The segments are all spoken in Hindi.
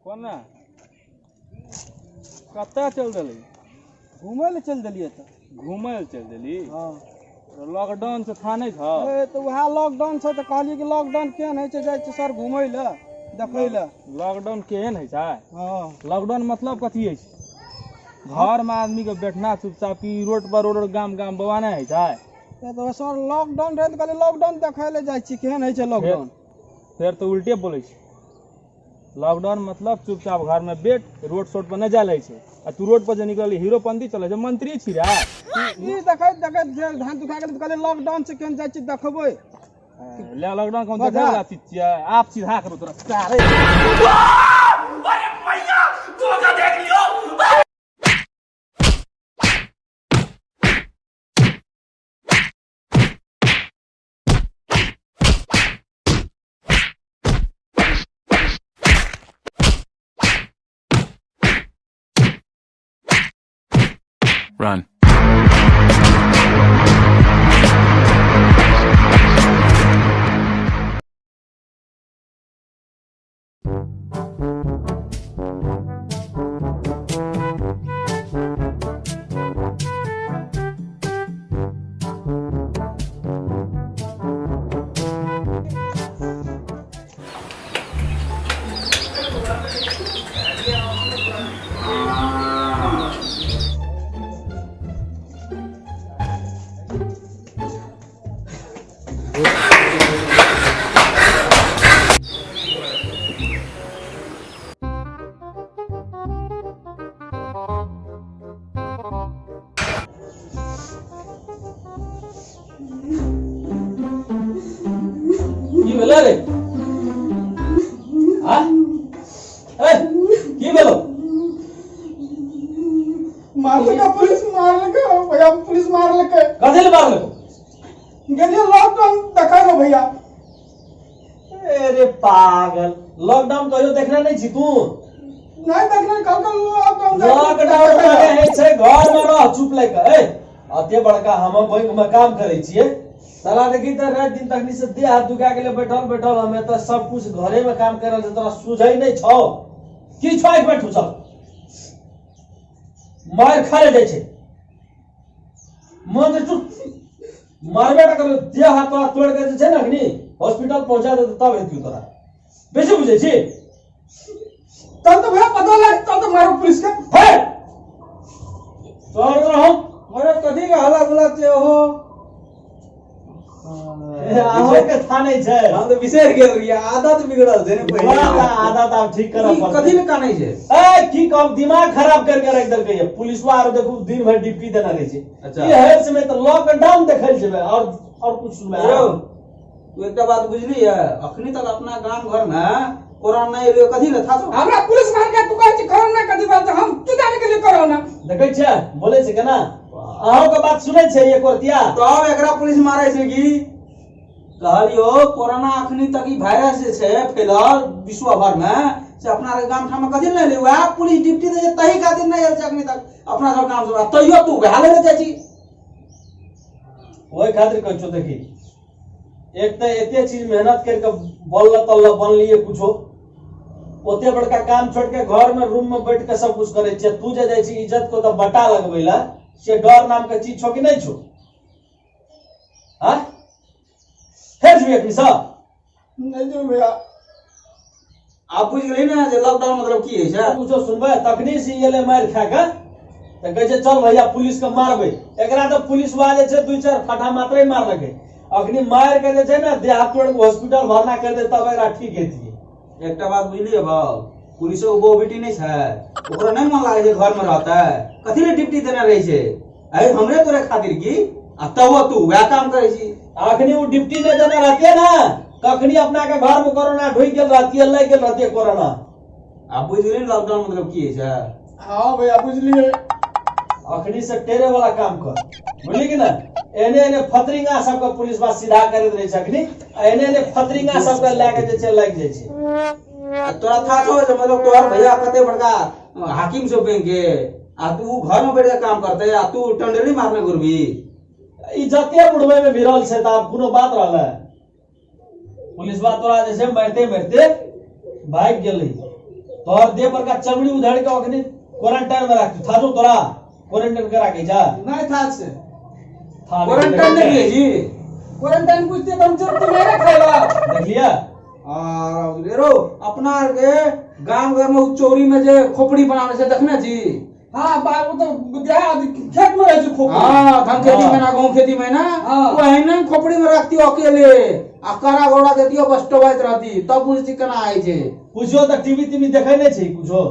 कोना कत्ता चल दिली? घूमे ले चल दिलिए तो घूमे ले चल दिली? हाँ लॉकडाउन से था नहीं था? तो वह लॉकडाउन से तो कहलिए कि लॉकडाउन केहन है जाए सर घूमे ले देखे ले। लॉकडाउन केहन है छै? हाँ लॉकडाउन मतलब कथी है? घर में आदमी के बैठना चुपचाप की रोड पर रोड गाम गाम बवाना है छै? तो सर लॉकडाउन रहे तो कहलिए लॉकडाउन देखे ले जाए केहन है लॉकडाउन। फिर तो उल्टे बोले छै। लॉकडाउन मतलब चुपचाप घर में बैठ, रोड शोड पर न जा ले छै। आ तू रोड पर जे निकल हीरोपंती चले छै, मंत्री छी रे। ई देखैत देखैत धान दुखा गेल कहलिए लॉकडाउन से केहन जाय छी देखबै। ले लॉकडाउन कौन देखे वाला चीज छियै? आप सीधा करो तोरा सारे। अरे भैया धोखा देख लियो। Run. की भेलो रे? हाँ? ए, की भेलो? मारलकै पुलिस मारलकै भैया पुलिस मारलकै। कथी ले मारलो? गेलिए लॉकडाउन देखे ले भैया। अरे पागल, लॉकडाउन कहियो देखना नहीं छी तू? नहीं देखने कल लॉकडाउन लॉकडाउन करे है छै घर में रह चुप लेके। ए, अते बड़का हम बैंक में काम करे छिए। साला देखी त रात दिन तकनी से देह हाथ दुखा के बैठल बैठल हमें तो सब कुछ घरे में काम करल से तोरा सुझै नहीं छौ। की छौ एक बैठ चल। मार खा ले जाय छै। मन चुप मारबे त कर देह हाथ तोरा तोड़ के जे छै ना अखनी हॉस्पिटल पहुंचा दे तब हेतु तोरा। बेसी बुझै छी? चल तो भैया पता लग चल तो मारो पुलिस के। है चल रहो अरे कथी के हल्ला गुल्ला छे हो? आहो के थाने छै। हम तो बिसर गेल रहिए, आदत बिगड़ल छै ने पहिले। आदत आप ठीक करब ई कथी ले कानै छै? ए की कम दिमाग खराब करके रख देलकै ये पुलिसवा आर देखू दिन भर ड्यूटी देना रहे छै। अच्छा। ये हेल्थ में तो लॉकडाउन देखै छै और कुछ सुनबे। यौ तू एकटा बात बुझली है, अखनी तक अपना गांव घर में कोरोना नहीं एलियो, कथी ले था छौ? हमरा पुलिस मार के तू कहै छी कोरोना कथी बात है? हम की जाने के लिए कोरोना? देखै छै बोले छै केना? अहो के बात सुनै छै ये कोरतिया। तो अब एकरा पुलिस मारै छै की? कहलियो कोरोना अखनी तक ई वायरस जे छै फैलल विश्व भर में से अपना रे गांव ठाम कथी ले लेवा पुलिस ड्यूटी दे तही खातिर नहीं आयल छै अखनी तक अपना सब गांव से। तइयो तू भाले ले जाइ छी। ओइ खातिर कहै छौ देखी एक त एते चीज मेहनत करके बनलिए कुछो ओते बड़का काम छोड़ के घर में रूम में बैठ के सब कुछ करे छै। तू जे जाइ छी इज्जत को तो बटा लगबैला से डर नाम के चीज छौ कि नहीं छौ? हां फेर भी एक मिसा नहीं जो भैया आप बुझ गेली ना जे लॉकडाउन मतलब की है छै? कुछो सुनबे तखनी से येले मार खा के त कहै छै चल भैया पुलिस के मारबे। एकरा तो पुलिस वाले छै दू चार फटा मात्रे मार लगे। अखनी मार के जे छै ना देह हाथ तोड़ के हॉस्पिटल भरना कर दे तब एकरा ठीक हेतिए। एकटा बात बुझलिए बाबू, पुलिसो गो बेटी नहीं छै, ओकरा नहीं मन लागे छै घर में रहता है, कथी ले ड्यूटी देना रही छै? अरे हमरे तोरे खातिर की आ तब तू वह काम करे छी। अखनी वो ड्यूटी नहीं देना रहती ना कखनी अपना के घर में कोरोना ढुक गेल रहती है, लग गेल रहती है कोरोना। आप बुझ गेली लॉकडाउन मतलब की है? हां भैया बुझलिए। अखनी से टेरे वाला काम कर बुझली कि ना? एने एने फतरिंगा सबके पुलिस बा सीधा करैत रहे छै अखनी। एने एने फतरिंगा सबके लेके जे छै लग जाय छै। तोरा था छो जे मतलब तोहर भैया कते बड़का हाकिम छौ बैंक के आ तू घर में बैठ के काम करते आ तू टंडरी मारने घुरबी। ई जते बुढ़वे में भिरल छै त आब कोनो बात रहले? पुलिस बा तोरा जे छै मारते मारते भाग गेलै। तोहर देह पर का चमड़ी उधड़ के ओखनी क्वारंटाइन में रख था जो तोरा क्वारंटाइन करा के जा नहीं था से था क्वारंटाइन नहीं है जी क्वारंटाइन पूछते तो हम चोट तो मेरे खाएगा देख लिया और रे रो अपना के गांव घर में चोरी में जे खोपड़ी बनाने से देखना जी हाँ बाबू तो खेत में रहे खोपड़ी हाँ धान खेती में ना गेहूं खेती में ना हाँ। वो है ना खोपड़ी में रखती हो अकेले आ करा घोड़ा देती हो बस टोबाइत रहती तब पूछती केना आए छे पूछो तो टीवी देखे नहीं छै पूछो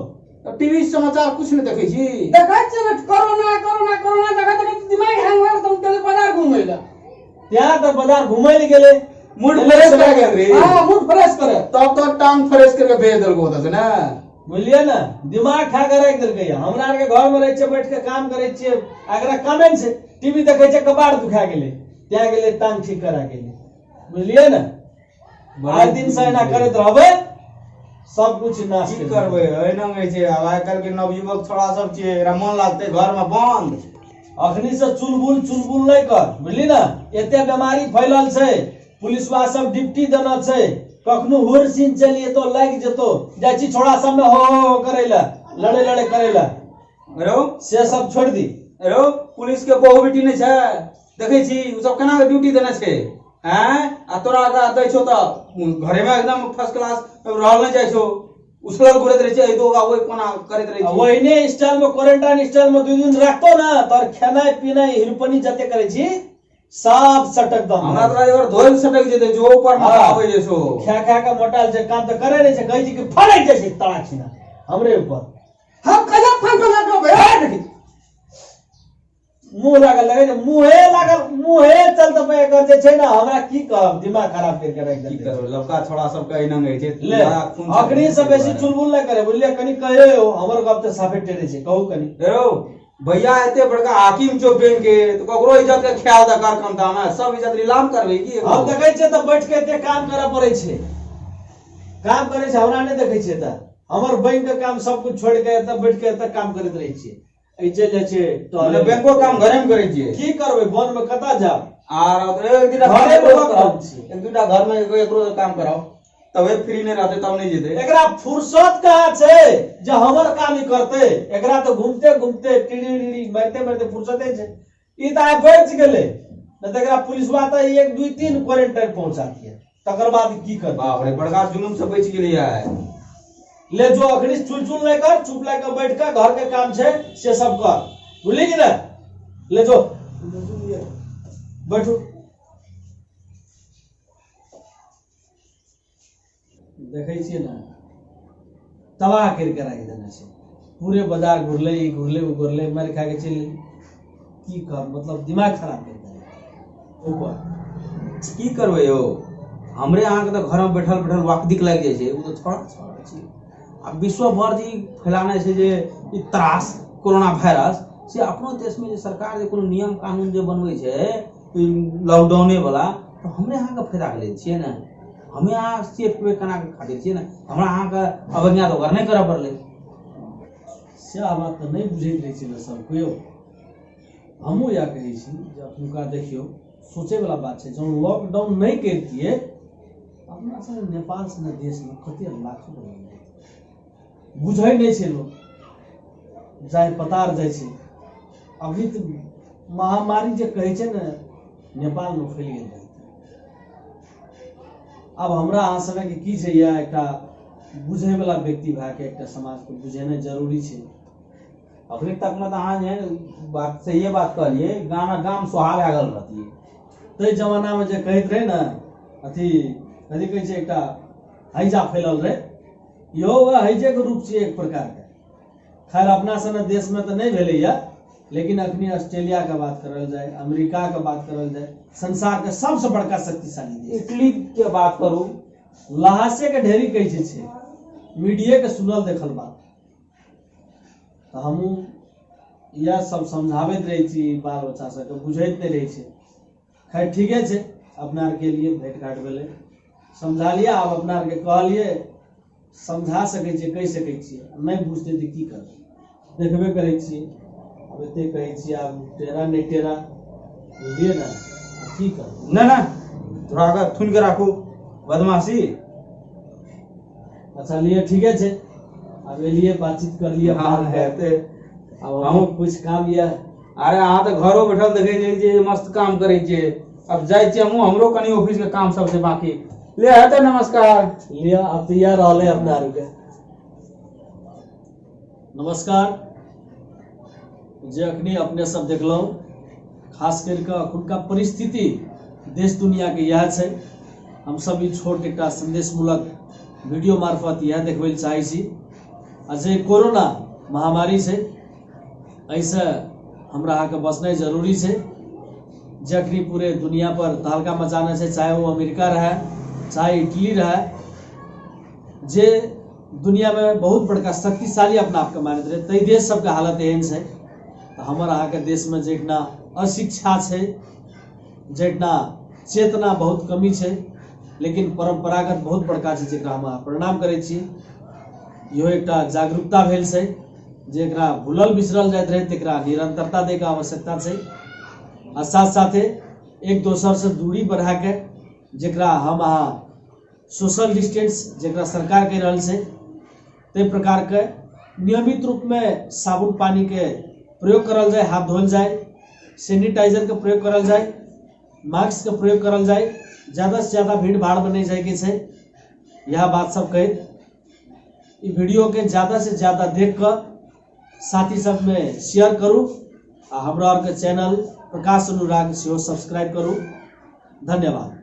टीवी समाचार कुछ नहीं देखे छी देखै छै ना कोरोना कोरोना कोरोना देखै त दिमाग हैंग हो तुम चले बाजार घूमै ला ત્યાં तो बाजार घूमे ले गेले मूड फ्रेश कर गए रे हां मूड फ्रेश करे तब तो टांग फ्रेश करके भेज देलको होता से ना बुझलिए ना दिमाग खा के रख देलकै हमरा आर के घर में रह छै बैठ के काम करे छियै अगर कमेंट छै टीवी देखे छै कपाड़ दुखा गेले त्या गेले टांग ठीक करा गेले बुझलिए ना आइ दिन से एना करैत रहबै सब कुछ नाश की करबे एना में छै अब आइ काल के नवयुवक थोड़ा सब छै एकरा मन लागते घर में बंद अखनी से चुलबुल नहीं कर बुझली ना एते बीमारी फैलल छै पुलिसवा सब ड्यूटी देना छै कखनो हुर सीन चलिए तो लाग जेतो जाइ छी छोड़ा सब में हो करैला लड़े करैला रो से सब छोड़ दी रो पुलिस के बहु बेटी नहीं छै देखे छी उ सब केना ड्यूटी देने छै हैं आ तोरा का दै छौ त घरे में एकदम फर्स्ट क्लास रहल नहीं जाइ छौ उसलल घुरत रहे छै दो गा ओइ कोना करत रहे छै वहीने स्टाइल में क्वारंटाइन स्टाइल में 2 दिन रखतो ना तोर खेनाइ पिनाइ हिरपनी जते करे छी सब सटक दम हमरा तोरा एवर धोल सटक जेते जो ऊपर में आवे जे छौ खा के मोटाल छै काम तो करे नहीं छै कहै छी कि फड़क जाइ छै तड़ाखिना हमरे ऊपर हम कहिया फंक लागो बे मुंह लागल मुंहे चलते पे कर जे छै ना हमरा की कहब दिमाग खराब करके रख की देते करो लड़का छोड़ा सब कहीं न गए छै ले अखनी से बेसी चुलबुल नहीं करे बुझलिए कनी कहे हो हमर गप तो साफे टेरे छै कहू कनी रो भैया एते बड़का हाकिम छौ बैंक के तो ककरो इज्जत के ख्याल द कर कम दाम है सब इज्जत नीलाम करबे की हम देखे छै त बैठ के एते काम करे पड़े छै काम करे छै हमरा नहीं देखे छै त हमर बैंक के काम सब कुछ छोड़ के एते बैठ के एते काम करैत रहे छियै ए चल जाइ छै तो बैंको काम घरे में करे छियै की करबै वन में कता जाब आर एक दिन घरे में काम छी एक दूटा घर में एकरो काम कराओ तबे फ्री नहीं रहते तब नहीं जेते एकरा फुर्सत कहाँ छै जे हमर काम ही करते एकरा तो घूमते घूमते टीड़ी मारते फुर्सते छै ई त आइ बच गेले न त एकरा पुलिसवा त 1 2 3 क्वारंटाइन पहुंचा दिए तकर बाद की कर बाप रे बड़का जुलुम से बच गेलिए ले जो अखनी चुल नहीं कर चुप लाके बैठ के घर के काम छै से सब कर भूली कि ना ले जो बैठो देखे छियै ना तबाह करके राखि देने छै पूरे बाजार घुरले मार खा के चल की कर मतलब दिमाग खराब कर ऊपर की करबे यो हमरे अहाँ के तो घर में बैठल वाकदिक लाग जाय छै उ तो छोड़ा छै आ विश्व भर जी फैलाने छै जे ई त्रास कोरोना वायरस से अपनो देश में जे सरकार जे कोनो नियम कानून जे बनबै छै लॉकडाउने वाला तो हमरे अहाँ के फायदा ले छियै ना हमें अहाँ सेफ वे कना के खातिर छियै ना हमरा अहाँ के अवज्ञा तो घर नहीं करऽ पड़ले से बात तो नहीं बुझैत रहे छै सब कोई हमहूँ या कहै छी जे अपनुका देखियो सोचे वाला बात छै जब लॉकडाउन नहीं करतिए अपना सब नेपाल से देश में कते लाखों लोग बुझै नहीं छै लोग जाय पतार जाइ छै अभी तो महामारी जे कहै छै ने नेपाल में फैल गेल अब हमरा अहाँ सब के की छै या एकटा बुझै वाला व्यक्ति भए के एकटा समाज को बुझेनाइ जरूरी छै अखनी तक में तो अहाँ जे बात सही बात कहलिए गाम सुहाग आ गल रहती तै जमाना में जे कहैत रहे ना अथी कथी कहै छै एकटा हैजा फैलल रहे इहो हैजे के रूप छै एक प्रकार के खैर अपना सन देश में तो नहीं भेले या लेकिन अखनी ऑस्ट्रेलिया का बात करल जाए अमेरिका का बात करल जाए संसार के सबसे बड़का शक्तिशाली देश इटली के बात करू लहासे के ढेरी कैसे छै मीडिया के सुनल देखल बात तो हमहूँ यह सब समझाबैत रहे छी बाल बच्चा सबके बुझैत नहीं रहे छै खैर ठीके छै अपना आर के लिए भेंट घाट भेलै समझा लिया आब अपना आर के कहलिए समझा सकै छियै कहि सकै छियै नहीं बुझते तो की करबै देखबे करै छियै अब एते कहै छियै आब टेरा नहीं टेरा बुझलिए ना की करबै ना थोड़ा आगे थुन के राखू बदमाशी अच्छा लिए ठीके छै अब लिए बातचीत कर लिए हाँ, बात है करते अब हम कुछ काम या अरे अहाँ तऽ घरो बैठल देखे जे मस्त काम करे छियै। अब जाय छियै हमरो कनी ऑफिस के काम सब से बाकी ले हेतै। नमस्कार। लिया अब तो यार रहले अपना आरु के नमस्कार। जे अखनी अपने सब देखलहुँ खास करके अखुनका परिस्थिति देश दुनिया के यह छै। हम सब ई छोट एक संदेशमूलक वीडियो मार्फत यह देखबै चाहै छी जे कोरोना महामारी छै ऐसे हमरा अहाँके बचनाइ जरूरी छै। जे अखनी पूरे दुनिया पर तहलका मचाना छै, चाहे वो अमेरिका रहे चाहे इटली रहे, जे दुनिया में बहुत बड़का शक्तिशाली अपना आपके मानैत रहे, तई देश सबके हालत एहन छै। तो हमर अहाँके देश में जेठना अशिक्षा छै, जेठना चेतना बहुत कमी छै, लेकिन परंपरागत बहुत बड़का छै जेकरा हम प्रणाम करै छी। इहो एकटा जागरूकता भेल छै जेकरा भूलल बिसरल जाइत रहे तेकरा निरंतरता दै के आवश्यकता छै। आ साथ साथे एक दोसर से दूरी बढ़ा के जेकरा हम अहाँ सोशल डिस्टेंस जेकरा सरकार कह रहल छै ते प्रकार के नियमित रूप में साबुन पानी के प्रयोग करल जाए, हाथ धोल जाए, सैनिटाइजर के प्रयोग करल जाए, मास्क के प्रयोग करल जाए, ज्यादा से ज्यादा भीड़ भाड़ में नहीं जाए के छै। यह बात सब कह ई वीडियो के ज्यादा से ज्यादा देख कर साथी सब में शेयर करू आ हमरा और के चैनल प्रकाश अनुराग सेहो सब्सक्राइब करू। धन्यवाद।